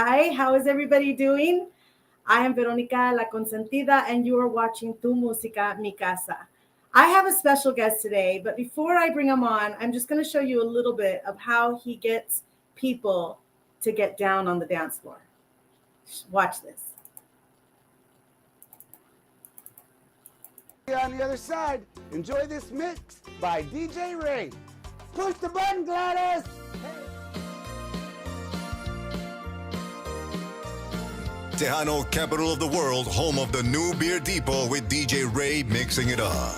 Hi, how is everybody doing? I am Veronica La Consentida, and you are watching Tu Musica Mi Casa. I have a special guest today, but before I bring him on, I'm just going to show you a little bit of how he gets people to get down on the dance floor. Watch this. On the other side, enjoy this mix by DJ Ray. Push the button, Gladys! Tejano, capital of the world, home of the new beer depot with DJ Ray mixing it up.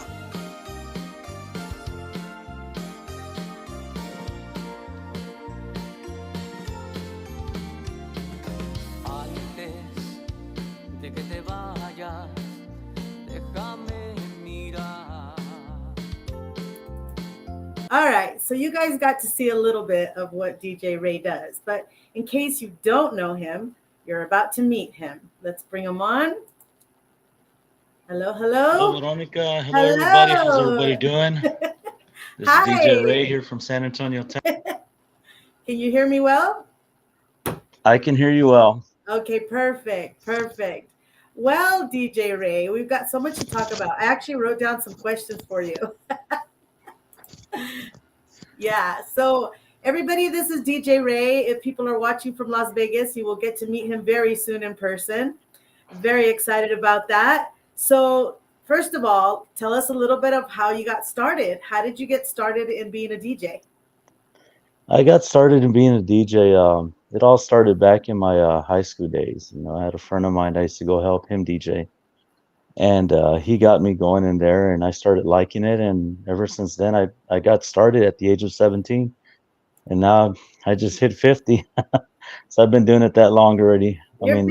Antes de que te vayas, déjame mirar. All right, so you guys got to see a little bit of what DJ Ray does, but in case you don't know him, you're about to meet him. Let's bring him on. Hello, hello. Hello, Veronica. Hello, everybody. How's everybody doing? This is DJ Ray Hi. here from San Antonio, Texas. Can you hear me well? I can hear you well. Okay, perfect, perfect. Well, DJ Ray, we've got so much to talk about. I actually wrote down some questions for you. Yeah, so everybody, this is DJ Ray. If people are watching from Las Vegas, you will get to meet him very soon in person. Very excited about that. So, first of all, tell us a little bit of how you got started. How did you get started in being a DJ? I got started in being a DJ. It all started back in my high school days. You know, I had a friend of mine. I used to go help him DJ, and he got me going in there, and I started liking it. And ever since then, I got started at the age of 17, and now I just hit 50. So I've been doing it that long already. I You're mean,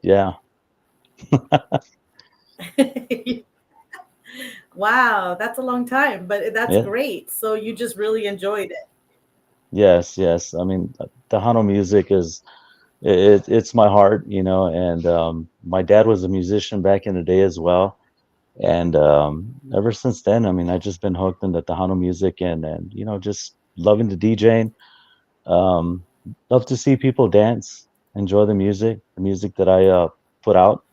yeah. 50. Wow, that's a long time, but that's Yeah. great. So you just really enjoyed it. Yes, yes. I mean, Tejano music is it's my heart, you know, and my dad was a musician back in the day as well. And ever since then, I mean, I just been hooked into Tejano music and you know, just loving the DJing. Um, love to see people dance, enjoy the music that I put out.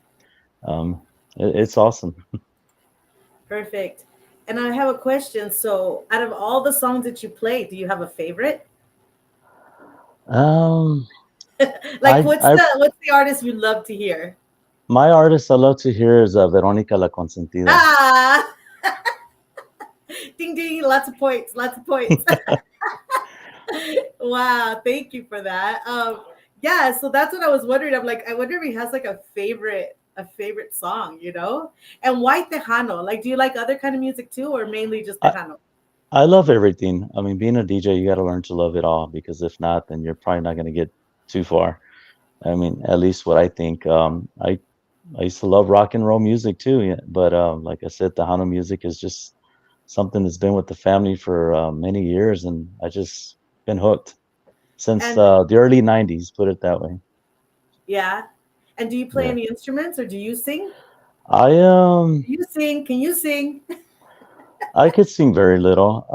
It's awesome. Perfect. And I have a question. So, out of all the songs that you play, do you have a favorite? Um, Like, I what's the artist you love to hear? my artist I love to hear is Veronica La Consentida. Ah, ding ding, lots of points, lots of points. Wow, thank you for that. Yeah, so that's what I was wondering. I'm like, I wonder if he has like a favorite song, you know? And why Tejano? Like, do you like other kind of music too, or mainly just I, Tejano? I love everything. I mean, being a DJ, you got to learn to love it all because if not, then you're probably not going to get too far. I mean, at least what I think. I used to love rock and roll music too, yeah, but like I said, Tejano music is just something that's been with the family for many years, and I just been hooked since And the early '90s. Put it that way. yeah. And do you play Yeah, any instruments or do you sing? I Do you sing? Can you sing? I could sing very little.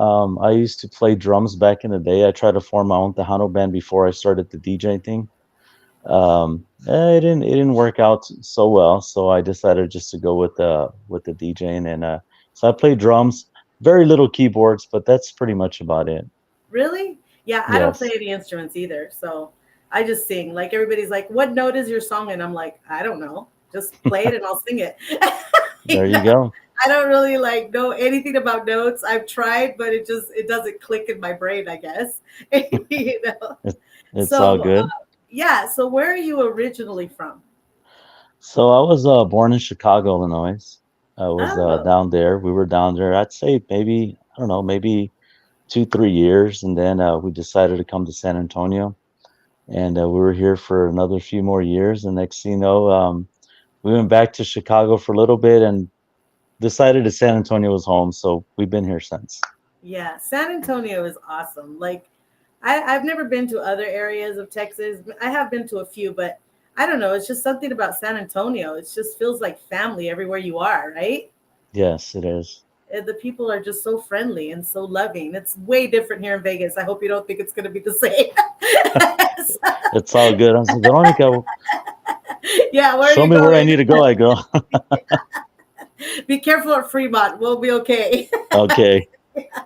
I used to play drums back in the day. I tried to form my own Tejano band before I started the DJ thing. It didn't work out so well, so I decided just to go with the DJing and so I play drums, very little keyboards, but that's pretty much about it. Really? Yeah, I don't play Yes, any instruments either. So I just sing. Like everybody's like, "What note is your song?" And I'm like, "I don't know. Just play it and I'll sing it." there You you know? go. I don't really like know anything about notes. I've tried, but it doesn't click in my brain, I guess. You know. It, it's all So good. yeah. So where are you originally from? So I was born in Chicago, Illinois. I was Oh, down there. We were down there. I'd say maybe I don't know, maybe 2, 3 years, and then we decided to come to San Antonio, and we were here for another few more years. And next thing you know, we went back to Chicago for a little bit and decided that San Antonio was home. So we've been here since. yeah. San Antonio is awesome. Like I've never been to other areas of Texas. I have been to a few, but I don't know. It's just something about San Antonio. It just feels like family everywhere you are, right? Yes, it is. The people are just so friendly and so loving. It's way different here in Vegas. I hope you don't think it's going to be the same. It's all good. I said, Veronica, Yeah, where are show you me where I going? need to go. I go, Be careful at Fremont. We'll be okay. okay.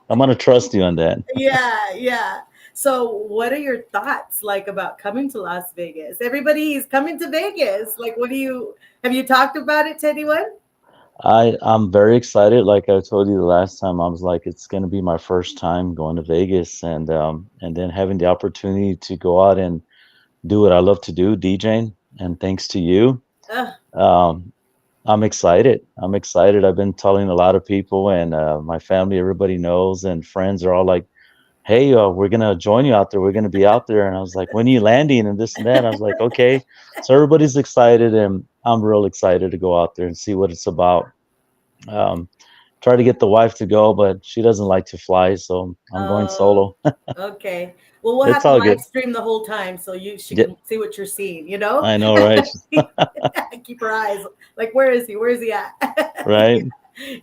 I'm gonna trust you on that. Yeah, yeah. So, what are your thoughts like about coming to Las Vegas? Everybody is coming to Vegas. Like, what do you have you talked about it to anyone? I'm very excited. Like I told you the last time, I was like, it's gonna be my first time going to Vegas, and then having the opportunity to go out and do what I love to do, DJing, and thanks to you, Ugh, um, I'm excited. I'm excited. I've been telling a lot of people, and my family, everybody knows, and friends are all like, "Hey, we're gonna join you out there. We're gonna be out there." And I was like, "When are you landing?" And this and that. And I was like, "Okay." So everybody's excited, and I'm real excited to go out there and see what it's about. Um, Try to get the wife to go, but she doesn't like to fly, so I'm going oh, solo. okay. Well, we'll It's have to all live good. stream the whole time so she Yeah, can see what you're seeing, you know? I know, right? Keep her eyes like, where is he? Where is he at? Right?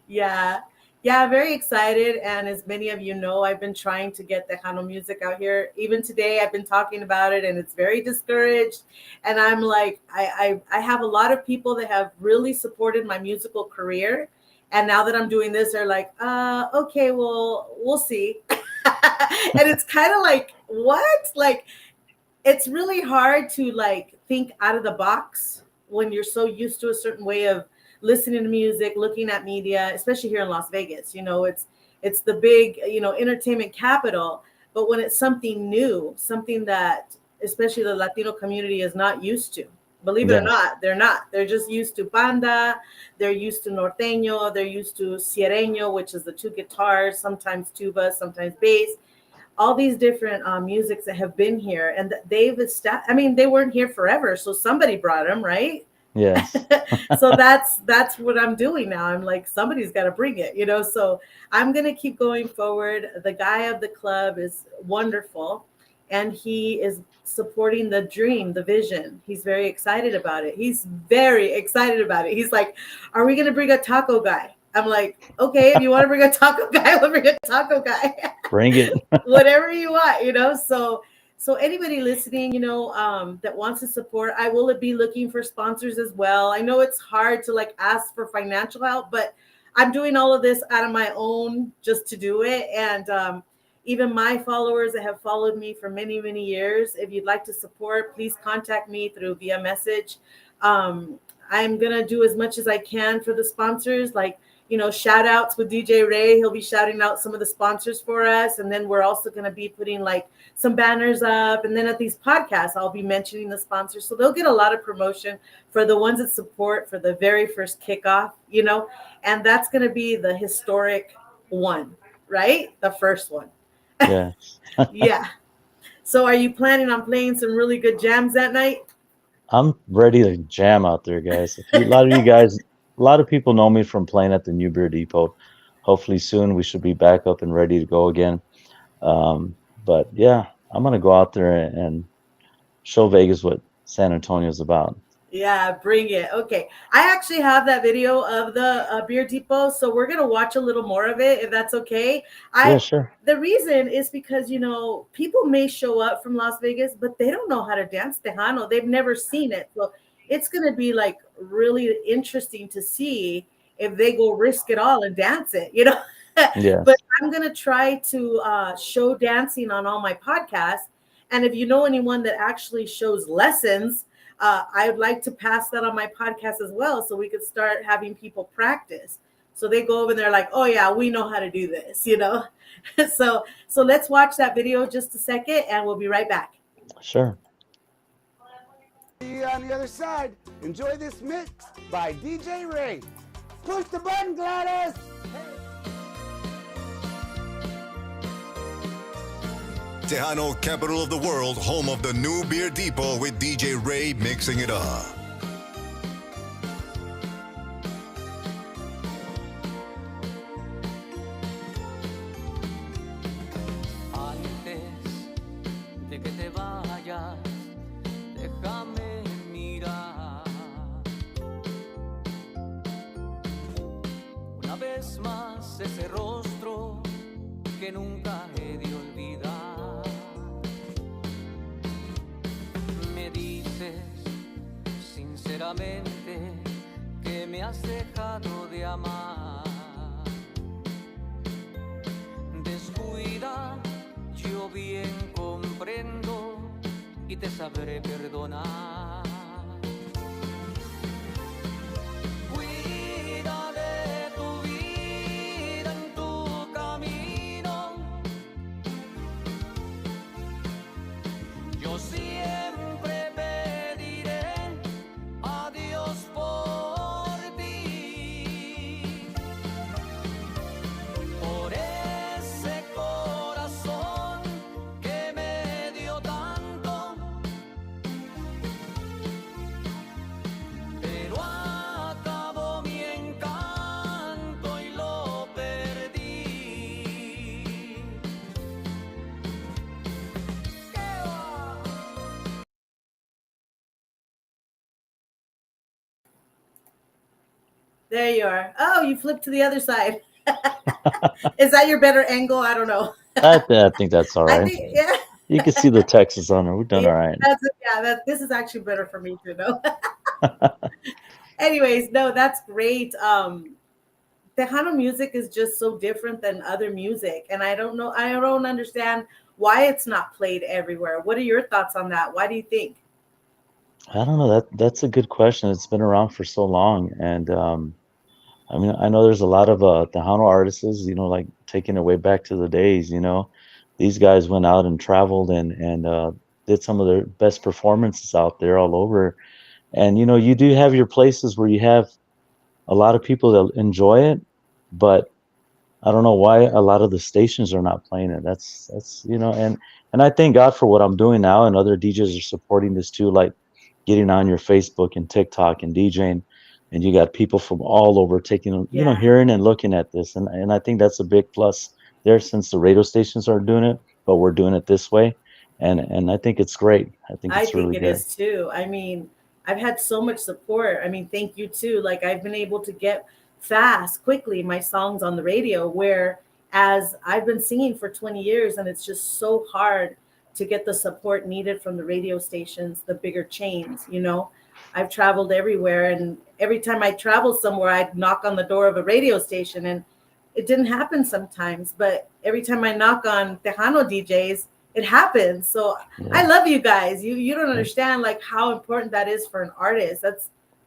Yeah. Yeah, very excited. And as many of you know, I've been trying to get Tejano music out here. Even today, I've been talking about it and it's very discouraged. And I'm like, I have a lot of people that have really supported my musical career. And now that I'm doing this, they're like, okay, well, we'll see. And it's kind of like, what? Like, it's really hard to like think out of the box when you're so used to a certain way of listening to music, looking at media, especially here in Las Vegas. You know, it's the big, entertainment capital. But when it's something new, something that especially the Latino community is not used to, believe it or Yes. not, they're not. They're just used to banda, they're used to norteño, they're used to sierreño, which is the two guitars, sometimes tuba, sometimes bass, all these different musics that have been here and they've established. I mean, they weren't here forever, so somebody brought them, right? Yes. So that's what I'm doing now. I'm like, somebody's got to bring it, so I'm going to keep going forward. The guy of the club is wonderful, and he is supporting the dream, the vision. He's very excited about it. He's very excited about it. He's like, are we going to bring a taco guy? I'm like, okay, if you want to bring a taco guy, we'll bring a taco guy. Bring it. Whatever you want, so anybody listening, that wants to support, I will be looking for sponsors as well. I know it's hard to like ask for financial help, but I'm doing all of this out of my own just to do it. And even my followers that have followed me for many, many years, if you'd like to support, please contact me through via message. I'm gonna do as much as I can for the sponsors, like, shout outs with DJ Ray. He'll be shouting out some of the sponsors for us. And then we're also going to be putting like some banners up. And then at these podcasts, I'll be mentioning the sponsors. So they'll get a lot of promotion for the ones that support for the very first kickoff, and that's going to be the historic one, right? The first one. Yes. Yeah. So are you planning on playing some really good jams that night? I'm ready to jam out there, guys. A lot of you guys, a lot of people know me from playing at the New Beer Depot. Hopefully soon we should be back up and ready to go again. But yeah, I'm gonna go out there and show Vegas what San Antonio's about. Yeah, bring it. Okay. I actually have that video of the beer depot, so we're going to watch a little more of it if that's okay. Yeah, I sure. The reason is because, people may show up from Las Vegas, but they don't know how to dance Tejano. They've never seen it. So it's going to be like really interesting to see if they go risk it all and dance it. But Yes. I'm going to try to show dancing on all my podcasts. And if you know anyone that actually shows lessons, I would like to pass that on my podcast as well, so we could start having people practice. So they go over and they're like, "Oh yeah, we know how to do this." So let's watch that video just a second, and we'll be right back. Sure. See you on the other side. Enjoy this mix by DJ Ray. Push the button, Gladys. Tejano, capital of the world, home of the new beer depot with DJ Ray mixing it up. Antes de que te vayas, déjame mirar una vez más más ese rostro que nunca he de olvidar. Me dices sinceramente que me has dejado de amar. Descuida, yo bien comprendo y te sabré perdonar. Cuida de tu vida en tu camino. Yo siempre pediré a Dios por ti, por ese corazón que me dio tanto, pero acabó mi encanto y lo perdí. ¡Qué va! There you are. Oh, you flipped to the other side. Is that your better angle? I don't know. I think that's all I right. think, yeah. You can see the Texas on there. We're doing Yeah, all right. this is actually better for me too, though. Anyways, no, that's great. Tejano music is just so different than other music, and I don't understand why it's not played everywhere. What are your thoughts on that? Why do you think? I don't know. That's a good question. It's been around for so long, and I mean, I know there's a lot of Tejano artists, like taking it way back to the days. These guys went out and traveled and did some of their best performances out there all over. And you do have your places where you have a lot of people that enjoy it, but I don't know why a lot of the stations are not playing it. And I thank God for what I'm doing now, and other DJs are supporting this too, like getting on your Facebook and TikTok and DJing, and you got people from all over taking, Yeah, hearing and looking at this, and I think that's a big plus there, since the radio stations are doing it, but we're doing it this way, and I think it's great. I think I it's think really it good. is too. I mean, I've had so much support. I mean, thank you too. Like I've been able to get quickly my songs on the radio, where as I've been singing for 20 years and it's just so hard to get the support needed from the radio stations, the bigger chains. I've traveled everywhere, and every time I travel somewhere, I'd knock on the door of a radio station, and it didn't happen sometimes, but every time I knock on Tejano DJs, it happens. So I Yeah, love you guys. You don't yeah, understand like how important that is for an artist.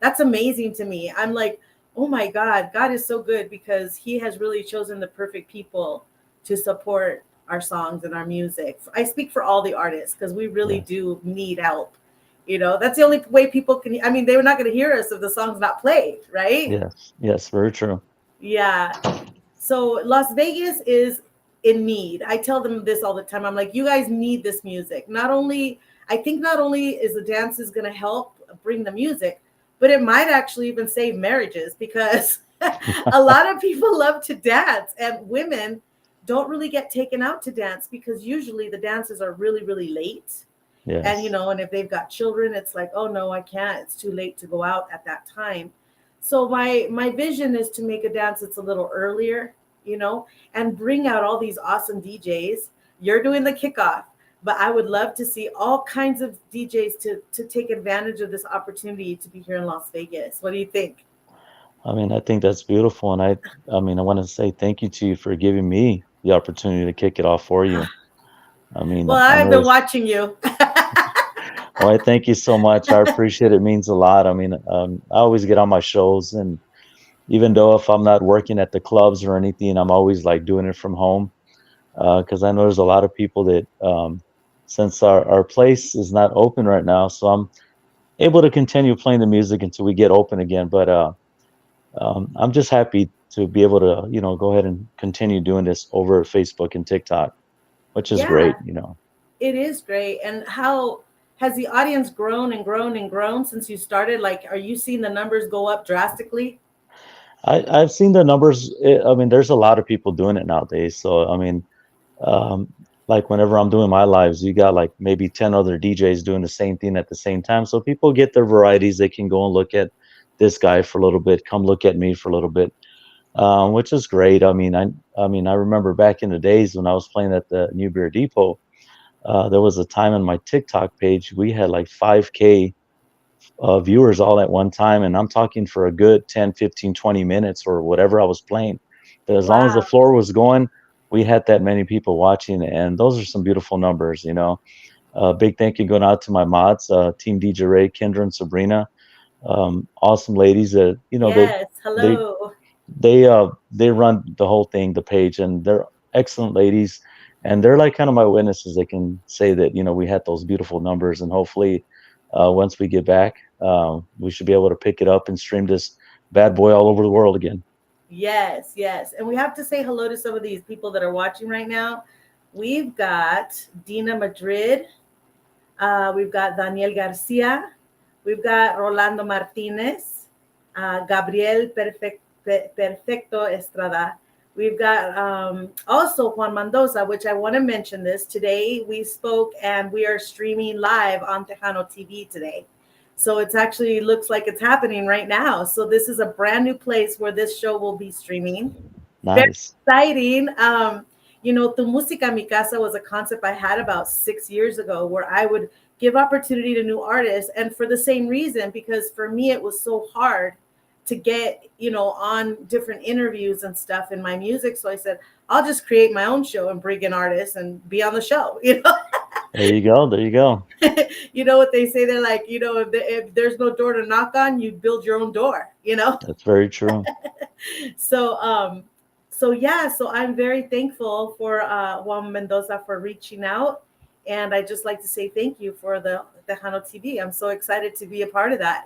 That's amazing to me. I'm like, oh my God, God is so good because He has really chosen the perfect people to support our songs and our music. I speak for all the artists because we really yeah, do need help. That's the only way people can. I mean, they were not going to hear us if the song's not played, right? yes, yes, very true. Yeah. So Las Vegas is in need. I tell them this all the time. I'm like, you guys need this music. I think not only is the dances going to help bring the music, but it might actually even save marriages because a lot of people love to dance, and women don't really get taken out to dance because usually the dances are really, really late. And Yes. and if they've got children, it's like, oh no, I can't, it's too late to go out at that time. So my vision is to make a dance that's a little earlier, and bring out all these awesome DJs. You're doing the kickoff, but I would love to see all kinds of DJs to take advantage of this opportunity to be here in Las Vegas. What do you think? I mean, I think that's beautiful, and I mean, I want to say thank you to you for giving me the opportunity to kick it off for you. I mean, Well, I I've know been it's. watching you. Well, I thank you so much. I appreciate it. It means a lot. I mean, I always get on my shows, and even though if I'm not working at the clubs or anything, I'm always like doing it from home, because I know there's a lot of people that, since our place is not open right now, so I'm able to continue playing the music until we get open again. But I'm just happy to be able to, go ahead and continue doing this over Facebook and TikTok, which is Yeah, great. it is great. And how has the audience grown and grown and grown since you started? Like, are you seeing the numbers go up drastically? I've seen the numbers. I mean, there's a lot of people doing it nowadays. So, I mean, um, like whenever I'm doing my lives, you got like maybe 10 other DJs doing the same thing at the same time. So people get their varieties. They can go and look at this guy for a little bit, come look at me for a little bit. which is great. I mean, I remember back in the days when I was playing at the New Beer Depot. There was a time on my TikTok page we had like 5K viewers all at one time, and I'm talking for a good 10, 15, 20 minutes or whatever I was playing. But as long as the Wow. floor was going, we had that many people watching, and those are some beautiful numbers, you know. Big thank you going out to my mods, Team DJ Ray, Kendra, and Sabrina. Awesome ladies that Yes. they Hello. they run the whole thing, the page, and they're excellent ladies, and they're like kind of my witnesses. They can say that we had those beautiful numbers, and hopefully, once we get back, we should be able to pick it up and stream this bad boy all over the world again. Yes, yes. And we have to say hello to some of these people that are watching right now. We've got Dina Madrid. We've got Daniel Garcia. We've got Rolando Martinez. Gabriel Perfecto Estrada. We've got also Juan Mendoza, which I want to mention this. Today we spoke and we are streaming live on Tejano TV today. So it's actually looks like it's happening right now. So this is a brand new place where this show will be streaming. Very Nice. exciting. Tu Musica Mi Casa was a concept I had about 6 years ago where I would give opportunity to new artists. And for the same reason, because for me, it was so hard to get, on different interviews and stuff in my music. So I said, I'll just create my own show and bring in artists and be on the show, There you go. There you go. You know what they say? They're like, if there's no door to knock on, you build your own door. That's very true. So I'm very thankful for Juan Mendoza for reaching out, and I just like to say thank you for the Tejano TV. I'm so excited to be a part of that.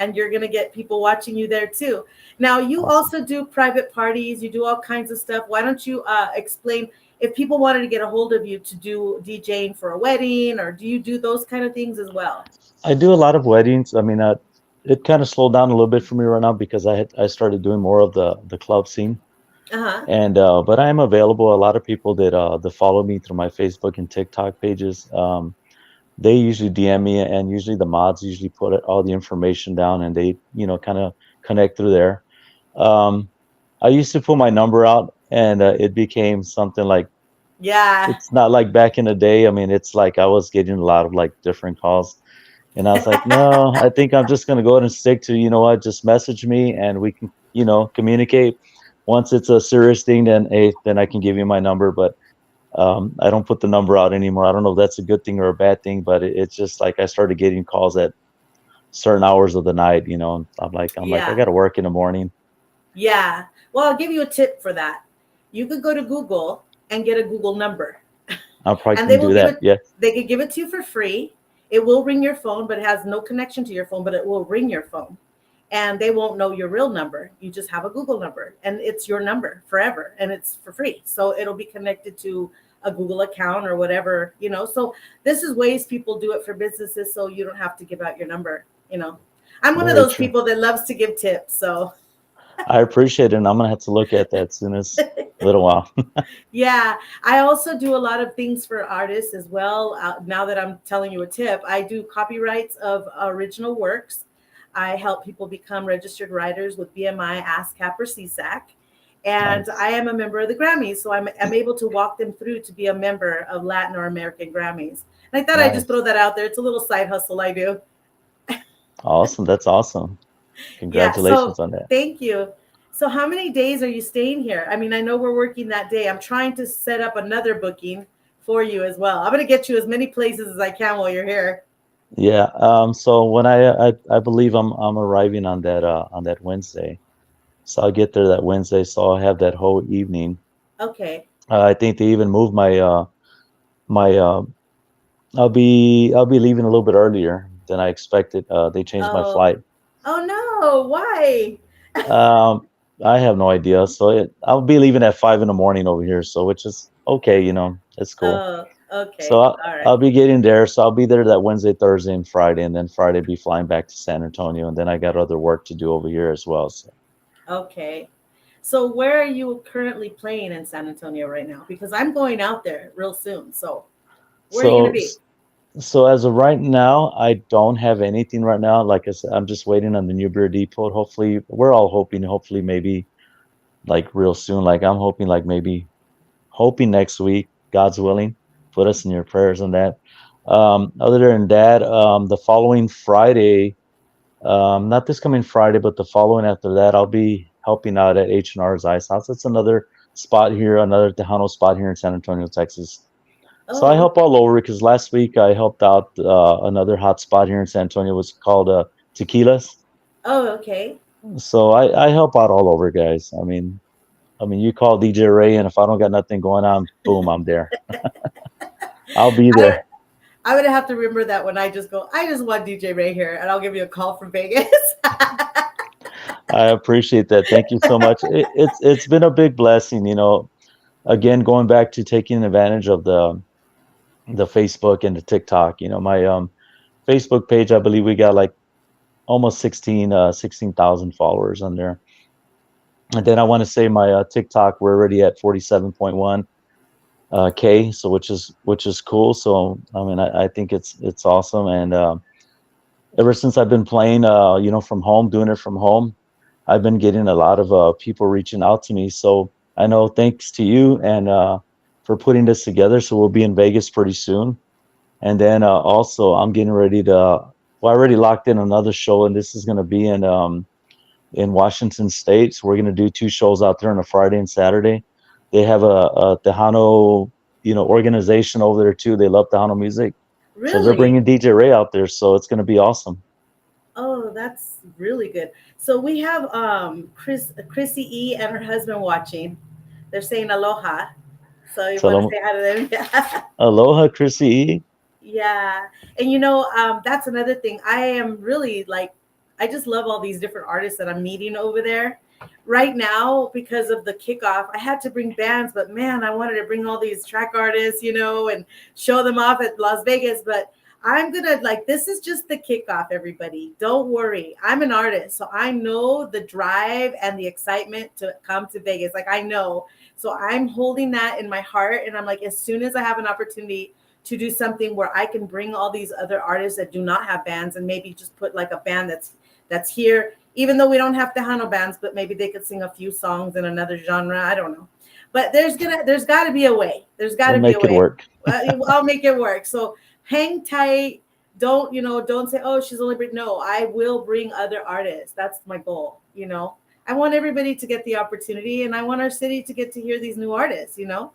And you're gonna get people watching you there too. Now you Awesome. also do private parties. You do all kinds of stuff. Why don't you explain if people wanted to get a hold of you to do DJing for a wedding, or do you do those kind of things as well? I do a lot of weddings. I mean, it kind of slowed down a little bit for me right now because I started doing more of the club scene. Uh-huh. And but I am available. A lot of people that follow me through my Facebook and TikTok pages, they usually DM me, and usually the mods usually put all the information down, and they kind of connect through there. Um, I used to put my number out, and it became something like, Yeah. it's not like back in the day. I mean, it's like I was getting a lot of like different calls, and I was like, no, I think I'm just gonna go ahead and stick to, what, just message me and we can, communicate. Once it's a serious thing, then hey, then I can give you my number. But I don't put the number out anymore. I don't know if that's a good thing or a bad thing, but it's just like I started getting calls at certain hours of the night. And I'm like, I Yeah. got to work in the morning. Yeah. Well, I'll give you a tip for that. You could go to Google and get a Google number, I'm probably and gonna do that. Yeah. they could give it to you for free. It will ring your phone, but it has no connection to your phone, but it will ring your phone. And they won't know your real number. You just have a Google number, and it's your number forever, and it's for free. So it'll be connected to a Google account or whatever. So this is ways people do it for businesses, so you don't have to give out your number. I'm one of Very those true. people that loves to give tips, so I appreciate it, and I'm gonna have to look at that soon as a little while. yeah, I also do a lot of things for artists as well. Now that I'm telling you a tip, I do copyrights of original works. I help people become registered writers with BMI, ASCAP, or CSAC. And Nice. I am a member of the Grammys, so I'm able to walk them through to be a member of Latin or American Grammys. And I thought I'd just throw Nice. that out there. It's a little side hustle I do. Awesome. That's awesome. Yeah, so Congratulations on that. thank you. So how many days are you staying here? I mean, I know we're working that day. I'm trying to set up another booking for you as well. I'm going to get you as many places as I can while you're here. Yeah. So when I believe I'm arriving on that Wednesday. So I'll get there that Wednesday. So I'll have that whole evening. Okay. I think they even moved my I'll be leaving a little bit earlier than I expected. They changed my Oh, flight. oh no. Why? Um, I have no idea. So I'll be leaving at 5 in the morning over here. So which is okay. It's cool. Oh, So okay. I'll, All right. I'll be getting there. So I'll be there that Wednesday, Thursday, and Friday, and then Friday be flying back to San Antonio, and then I got other work to do over here as well. So Okay. So where are you currently playing in San Antonio right now? Because I'm going out there real soon. So where are you going so to be? So as of right now, I don't have anything right now. Like I said, I'm just waiting on the new beer depot. Hopefully, we're all hoping, hopefully maybe like real soon. Like I'm hoping like maybe hoping next week, God's willing. Put us in your prayers on that. Other than that, the following Friday, not this coming Friday, but the following after that, I'll be helping out at H&R's Ice House. It's another spot here, another Tejano spot here in San Antonio, Texas. So I Oh, help all over because last week I helped out another hot spot here in San Antonio. It was called Tequilas. oh, okay. So I help out all over, guys. I mean, you call DJ Ray, and if I don't got nothing going on, boom, I'm there. I'll be I there. I would have to remember that when I just go, I just want DJ Ray here, and I'll give you a call from Vegas. I appreciate that. Thank you so much. It's been a big blessing, you know. Again, going back to taking advantage of the Facebook and the TikTok. You know, my Facebook page, I believe we got like almost 16,000 followers on there. And then I want to say my TikTok, we're already at 47.1 K, so which is cool. So I mean, I think it's awesome. And ever since I've been playing, you know, from home, doing it from home, I've been getting a lot of people reaching out to me. So I know thanks to you and for putting this together. So we'll be in Vegas pretty soon. And then also I'm getting ready to. Well, I already locked in another show, and this is going to be in Washington State. So we're going to do two shows out there on a Friday and Saturday. They have a Tejano, you know, organization over there too. They love Tejano music, so they're Really? bringing DJ Ray out there. So it's going to be awesome. Oh, that's really good. So we have Chrissy E and her husband watching. They're saying aloha. So you Tell want to them say hi to them? aloha, Chrissy E. Yeah. And you know, that's another thing. I am really like, I just love all these different artists that I'm meeting over there. Right now, because of the kickoff, I had to bring bands, but man, I wanted to bring all these track artists, you know, and show them off at Las Vegas. But I'm gonna like, this is just the kickoff, everybody. Don't worry. I'm an artist, so I know the drive and the excitement to come to Vegas. Like, I know. So I'm holding that in my heart. And I'm like, as soon as I have an opportunity to do something where I can bring all these other artists that do not have bands and maybe just put like a band that's here, even though we don't have Tejano bands, but maybe they could sing a few songs in another genre. I don't know. But there's got to be a way. There's got We'll to be a make it way. work. I'll make it work. So hang tight. Don't say, oh, she's only bring. No, I will bring other artists. That's my goal. You know, I want everybody to get the opportunity, and I want our city to get to hear these new artists. You know,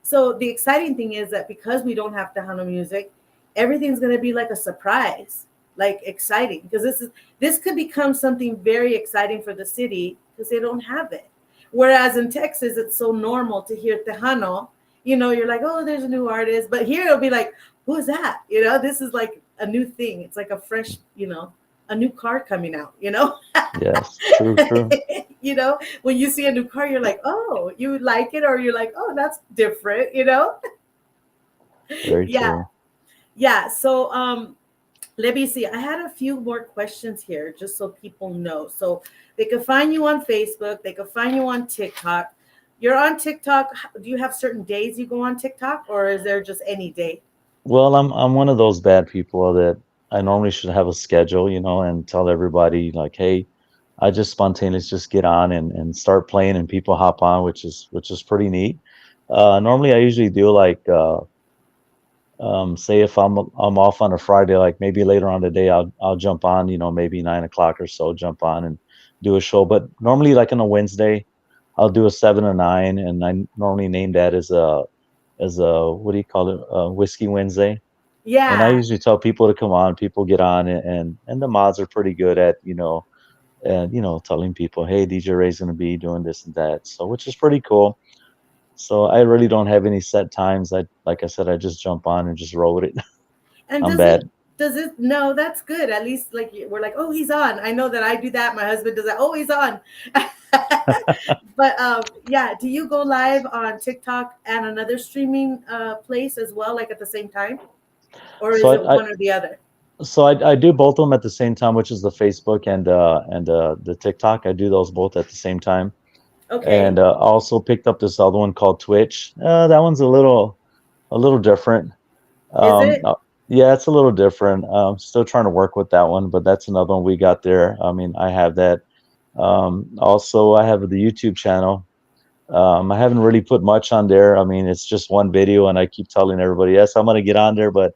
so the exciting thing is that because we don't have Tejano music, everything's going to be like a surprise, like exciting, because this could become something very exciting for the city because they don't have it. Whereas in Texas, it's so normal to hear Tejano. You know, you're like, oh, there's a new artist, but here it'll be like, who is that? You know, this is like a new thing. It's like a fresh, you know, a new car coming out. You know. Yes, true, true. You know, when you see a new car, you're like, oh, you like it, or you're like, oh, that's different, you know? Very Yeah, true. yeah. So let me see. I had a few more questions here just so people know. So they can find you on Facebook, they can find you on TikTok. You're on TikTok. Do you have certain days you go on TikTok, or is there just any day? Well, I'm one of those bad people that I normally should have a schedule, you know, and tell everybody like, hey, I just spontaneously just get on and start playing and people hop on, which is pretty neat. Normally I usually do like say if I'm off on a Friday, like maybe later on today I'll jump on, you know, maybe 9 o'clock or so, jump on and do a show. But normally like on a Wednesday, I'll do a 7 or 9, and I normally name that as a what do you call it? Whiskey Wednesday. And I Yeah. usually tell people to come on, people get on, and the mods are pretty good at, you know, and you know, telling people, hey, DJ Ray's gonna be doing this and that. So which is pretty cool. So I really don't have any set times. I like I said, I just jump on and just roll with it. And I'm does it bad. does it no, that's good. At least like we're like, oh, he's on. I know that I do that. My husband does that. Oh, he's on. But yeah, do you go live on TikTok and another streaming place as well, like at the same time? Or So is it I one or the other? I do both of them at the same time, which is the Facebook and the TikTok. I do those both at the same time. Okay. And also picked up this other one called Twitch. That one's a little different. Is Um, it? Yeah, it's a little different. Still trying to work with that one, but that's another one we got there. I mean, I have that. Also, I have the YouTube channel. I haven't really put much on there. I mean, it's just one video, and I keep telling everybody, yes, I'm gonna get on there, but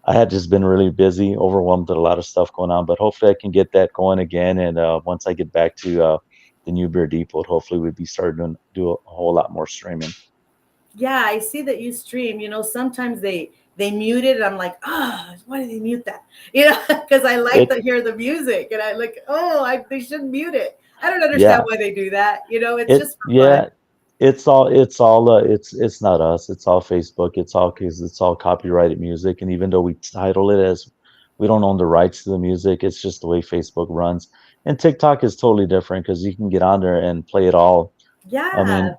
I had just been really busy, overwhelmed with a lot of stuff going on. But hopefully, I can get that going again. And once I get back to the New Beer Depot, hopefully, we'd be starting to do a whole lot more streaming. Yeah, I see that you stream. Sometimes they mute it. And I'm like, why did they mute that? Because I like It to hear the music, and I like, they shouldn't mute it. I don't understand Yeah, why they do that. It's it just for fun. yeah, it's not us. It's all Facebook. It's all because it's all copyrighted music. And even though we title it as we don't own the rights to the music, it's just the way Facebook runs. And TikTok is totally different because you can get on there and play it all. I Yeah, mean,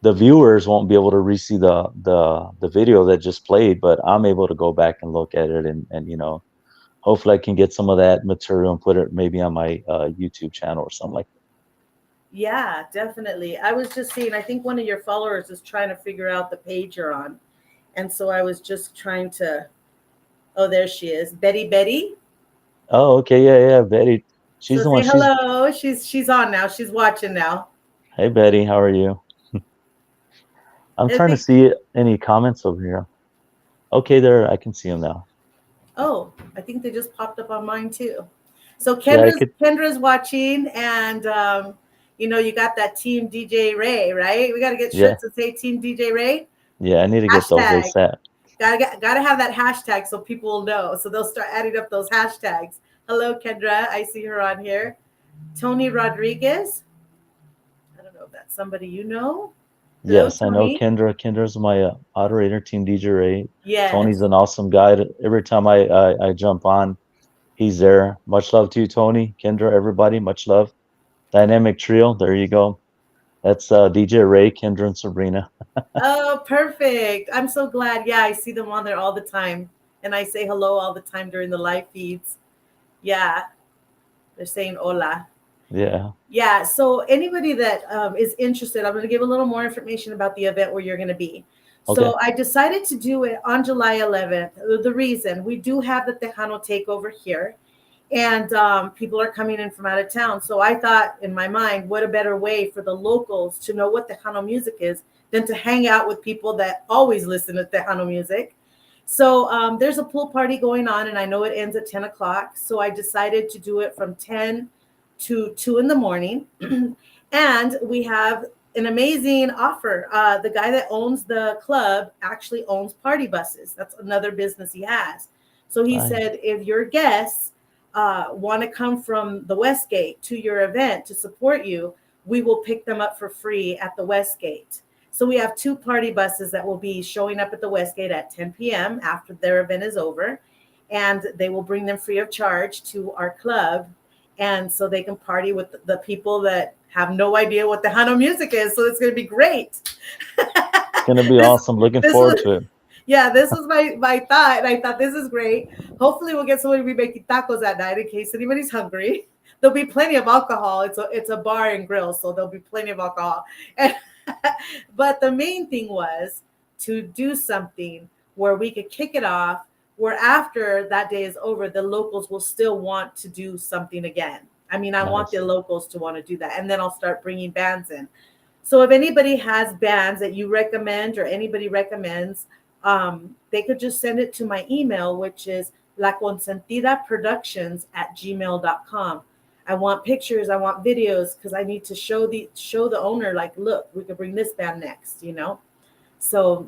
the viewers won't be able to re-see the video that just played, but I'm able to go back and look at it, and hopefully I can get some of that material and put it maybe on my YouTube channel or something like yeah, definitely. I was just seeing. I think one of your followers is trying to figure out the page you're on, and so I was just trying to. Oh, there she is, Betty. Betty. that. Oh, okay, yeah, Betty. She's So the one. say She's hello. She's on now. She's watching now. Hey Betty, how are you? I'm I trying to think. see any comments over here. Okay, there, I can see them now. Oh, I think they just popped up on mine too. So Yeah, I Kendra's could. Kendra's watching, and you got that Team DJ Ray, right? We got to get Yeah, shirts that say Team DJ Ray. yeah, I need to get those Hashtag. ASAP. Gotta have that hashtag so people will know. So they'll start adding up those hashtags. Hello, Kendra. I see her on here. Tony Rodriguez. I don't know if that's somebody you know. Hello, Yes, I know Tony. Kendra. Kendra's my moderator, Team DJ Ray. Tony's Yes. an awesome guy. Every time I jump on, he's there. Much love to you, Tony, Kendra, everybody. Much love. Dynamic trio. There you go. That's DJ Ray, Kendra, and Sabrina. Oh, perfect. I'm so glad. Yeah, I see them on there all the time. And I say hello all the time during the live feeds. Yeah, they're saying hola. Yeah. Yeah, so anybody that is interested, I'm going to give a little more information about the event where you're going to be. Okay. So I decided to do it on July 11th. The reason we do have the Tejano takeover here, and people are coming in from out of town. So I thought in my mind, what a better way for the locals to know what Tejano music is than to hang out with people that always listen to Tejano music. So there's a pool party going on, and I know it ends at 10 o'clock. So I decided to do it from 10 to 2 in the morning. And we have an amazing offer. The guy that owns the club actually owns party buses. That's another business he has. So he Nice. said, if your guests want to come from the West Gate to your event to support you, we will pick them up for free at the West Gate. So we have two party buses that will be showing up at the West Gate at 10 p.m. after their event is over. And they will bring them free of charge to our club. And so they can party with the people that have no idea what the Hano music is. So it's going to be great. It's gonna be this, awesome. Looking this forward was, to it. yeah, this was my thought. And I thought this is great. Hopefully we'll get somebody to be making tacos that night in case anybody's hungry. There'll be plenty of alcohol. It's a bar and grill, so there'll be plenty of alcohol. And, but the main thing was to do something where we could kick it off, where after that day is over, the locals will still want to do something again. I mean, I want Nice. the locals to want to do that. And then I'll start bringing bands in. So if anybody has bands that you recommend or anybody recommends, they could just send it to my email, which is laconsentidaproductions@gmail.com. I want pictures, I want videos, because I need to show the owner, like, look, we could bring this band next. So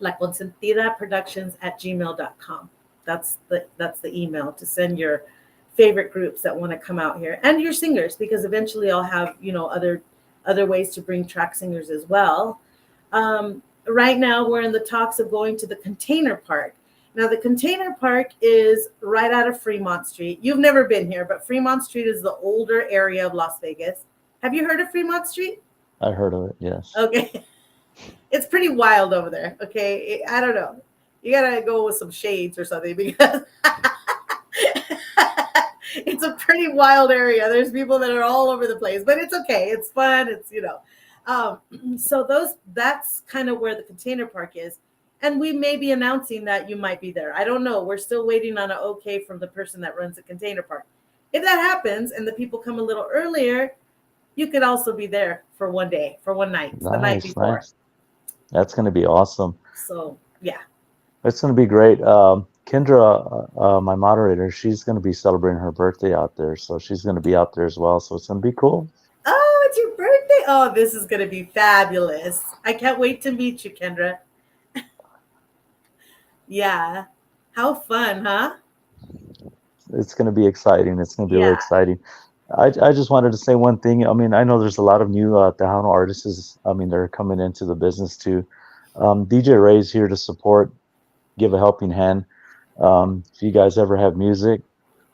laconsentidaproductions@gmail.com. That's the email to send your favorite groups that want to come out here, and your singers, because eventually I'll have other ways to bring track singers as well. Right now we're in the talks of going to the Container Park. Now the Container Park is right out of Fremont Street. You've never been here, but Fremont Street is the older area of Las Vegas. Have you heard of Fremont Street? I heard of it. Yes. Okay. It's pretty wild over there. Okay. I don't know. You got to go with some shades or something, because it's a pretty wild area. There's people that are all over the place, but it's okay. It's fun. So that's kind of where the Container Park is. And we may be announcing that you might be there. I don't know. We're still waiting on an okay from the person that runs the container park. If that happens and the people come a little earlier, you could also be there for one day, for one night, the night Nice, before. nice. That's going to be awesome. So yeah. It's going to be great. Kendra, my moderator, she's going to be celebrating her birthday out there, so she's going to be out there as well. So it's going to be cool. Oh, it's your birthday. Oh, this is going to be fabulous. I can't wait to meet you, Kendra. Yeah. How fun, huh? It's going to be exciting. It's going to be really Yeah. exciting. I just wanted to say one thing. I mean, I know there's a lot of new Tejano artists. I mean, they're coming into the business too. DJ Ray's here to support, give a helping hand. If you guys ever have music,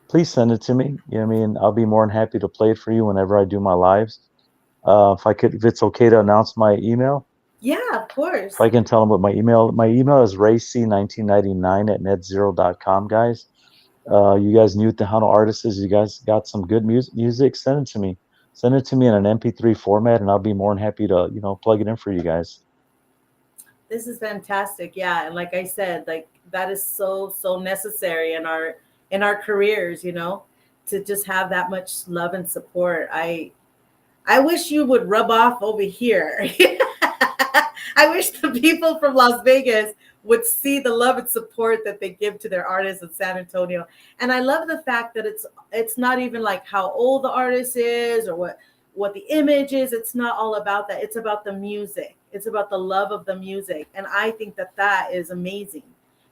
please send it to me. You know what I mean? I'll be more than happy to play it for you whenever I do my lives. If it's okay to announce my email, Yeah, of course. if I can tell them what my email is rayc1999@netzero.com, guys. You guys new Tejano artists, you guys got some good music, send it to me. Send it to me in an MP3 format, and I'll be more than happy to, plug it in for you guys. This is fantastic. Yeah, and like I said, like that is so necessary in our careers, to just have that much love and support. I wish you would rub off over here. I wish the people from Las Vegas would see the love and support that they give to their artists in San Antonio. And I love the fact that it's not even like how old the artist is or what the image is. It's not all about that. It's about the music. It's about the love of the music. And I think that is amazing,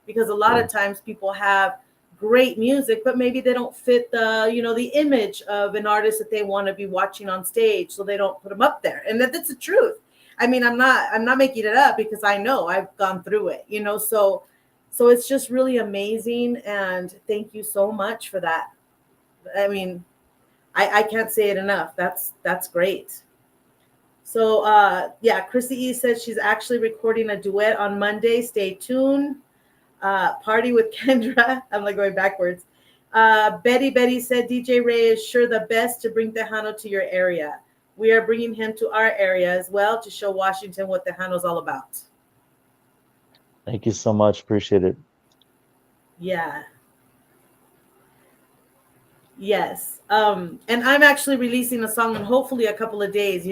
because a lot of times people have great music, but maybe they don't fit the image of an artist that they want to be watching on stage, so they don't put them up there. And that's the truth. I mean, I'm not making it up, because I know I've gone through it, so it's just really amazing. And thank you so much for that. I mean, I can't say it enough. That's great. So yeah, Chrissy E says she's actually recording a duet on Monday. Stay tuned. Party with Kendra. I'm like going backwards. Betty said DJ Ray is sure the best to bring Tejano to your area. We are bringing him to our area as well to show Washington what Tejano's all about. Thank you so much. Appreciate it. Yeah. Yes. And I'm actually releasing a song in hopefully a couple of days.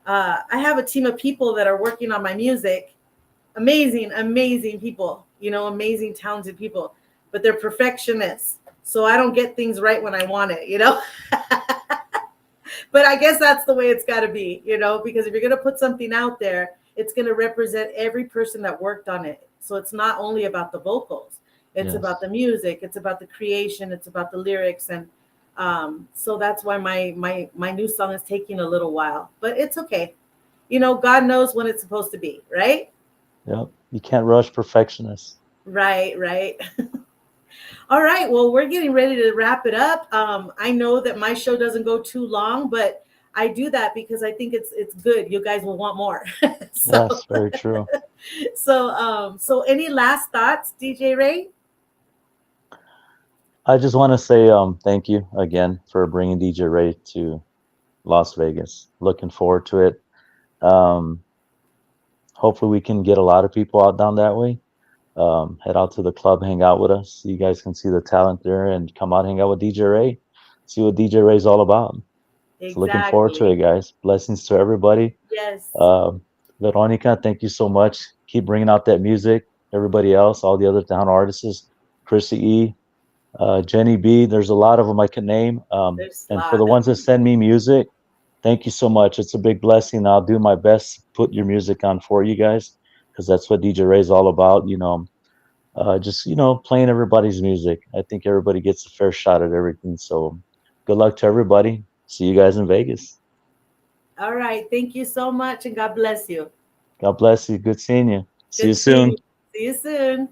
I have a team of people that are working on my music. Amazing people, amazing, talented people, but they're perfectionists. So I don't get things right when I want it, But I guess that's the way it's got to be, because if you're going to put something out there, it's going to represent every person that worked on it. So it's not only about the vocals, it's about the music, it's about the creation, it's about the lyrics. And so that's why my new song is taking a little while, but it's okay. God knows when it's supposed to be, right? Yep. You can't rush perfectionists. Right. All right. Well, we're getting ready to wrap it up. I know that my show doesn't go too long, but I do that because I think it's good. You guys will want more. Yes, very true. So any last thoughts, DJ Ray? I just want to say thank you again for bringing DJ Ray to Las Vegas. Looking forward to it. Hopefully we can get a lot of people out down that way. Head out to the club, hang out with us. You guys can see the talent there, and come out, hang out with DJ Ray. See what DJ Ray's all about. Exactly. So looking forward to it, guys. Blessings to everybody. Yes. Veronica, thank you so much. Keep bringing out that music. Everybody else, all the other Tejano artists, Chrissy E, Jenny B. There's a lot of them I can name. And for the ones that send me music, thank you so much. It's a big blessing. I'll do my best to put your music on for you guys, because that's what DJ Ray's all about. Just playing everybody's music. I think everybody gets a fair shot at everything. So good luck to everybody. See you guys in Vegas. All right. Thank you so much, and God bless you. God bless you. Good seeing you. See you soon. See you soon.